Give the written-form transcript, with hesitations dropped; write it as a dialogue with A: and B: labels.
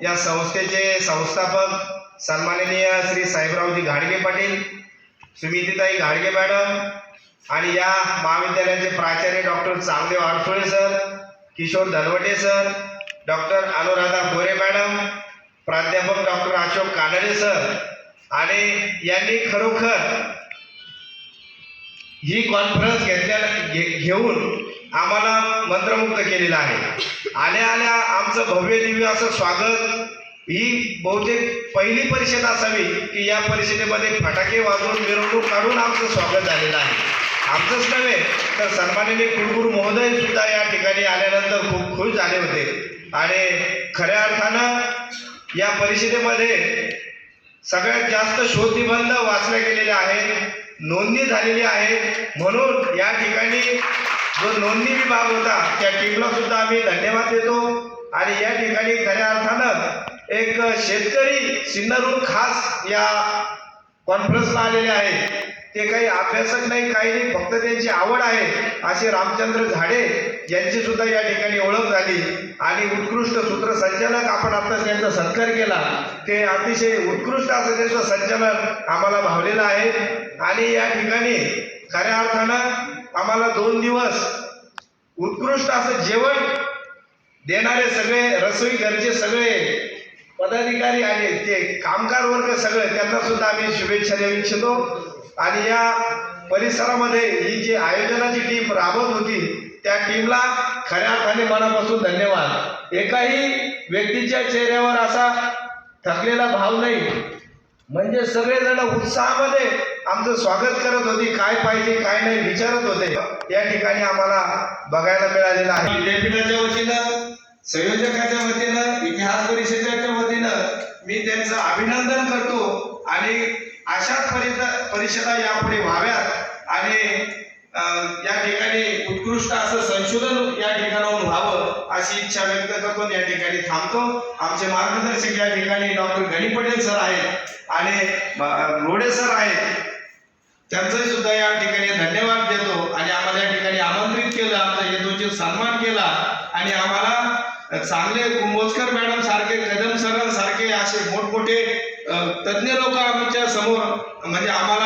A: या संस्थेचे संस्थापक सन्माननीय श्री साहेबरावजी घाडगे पाटील, सुमितीताई घाडगे मॅडम आणि या महाविद्यालयाचे प्राचार्य doctor Changdev Adsole sir, Kishor Dhanwate sir, doctor Anuradha Gore madam, प्राध्यापक डॉक्टर अशोक कानडे सर आणि यांनी खरोखर ही कॉन्फरन्स घेऊन आम्हाला मंत्रमुग्ध केलेलं आहे। आल्या आल्या आमचं भव्य दिव्य असं स्वागत, ही बहुतेक पहिली परिषद असावी की या परिषदेमध्ये फटाके वाजवून मिरवणूक काढून आमचं स्वागत झालेलं आहे। आमचंच नव्हे तर सन्माननीय कुलगुरू महोदय सुद्धा या ठिकाणी आल्यानंतर खूप खुश झाले होते आणि खऱ्या अर्थानं या परिषदेमध्ये सगळ्यात जास्त शोधनिबंध वाचले गेलेले आहेत, नोंदणी झालेली आहे। म्हणून या ठिकाणी जो नोंदणी विभाग होता त्या टीमला सुद्धा आम्ही धन्यवाद देतो आणि या ठिकाणी खऱ्या अर्थानं एक शेतकरी सिन्नरहून खास या कॉन्फरन्सला आलेले आहेत। ते काही अभ्यासक नाही, काही नाही, फक्त त्यांची आवड आहे असे रामचंद्र झाडे यांची सुद्धा या ठिकाणी ओळख झाली आणि उत्कृष्ट सूत्रसंचालक आपण आता त्यांचा सत्कार केला, ते अतिशय उत्कृष्ट असं त्यांचं संचालन आम्हाला भावलेलं आहे। आणि या ठिकाणी खऱ्या अर्थानं आम्हाला 2 दिवस उत्कृष्ट असं जेवण देणारे सगळे रसोई घरचे सगळे पदाधिकारी आणि ते कामगार वर्ग सगळे त्यांना सुद्धा आम्ही शुभेच्छा देऊ इच्छितो। आणि या परिसरामध्ये ही जी आयोजनाची टीम राबत होती त्या टीमला खऱ्या अर्थाने मनापासून धन्यवाद। एकाही व्यक्तीच्या चेहऱ्यावर असा थकलेला भाव नाही, म्हणजे सगळेजण उत्साहामध्ये आमचं स्वागत करत होते, काय पाहिजे काय नाही विचारत होते। या ठिकाणी आम्हाला बघायला मिळालेलं आहे। विद्यापीठाच्या वतीनं, संयोजकाच्या वतीनं, इतिहास परिषदेच्या वतीनं मी त्यांचं अभिनंदन करतो आणि अशाच परिषदा यापुढे व्हाव्यात आणि या ठिकाणी उत्कृष्ट असं संशोधन या ठिकाणाहून व्हावं अशी इच्छा व्यक्त करतो। या ठिकाणी थांबतो। आमचे मार्गदर्शक या ठिकाणी डॉक्टर गणी पटेल सर आहेत आणि रोडे सर आहेत, त्यांचाही सुद्धा या ठिकाणी धन्यवाद देतो आणि आम्हाला या ठिकाणी आमंत्रित केलं, आमचा हेतूचे सन्मान केला आणि आम्हाला चांगले कुंभोजकर मॅडम सारखे, कदम सरांसारखे असे मोठमोठे तज्ञ लोक आमच्या समोर म्हणजे आम्हाला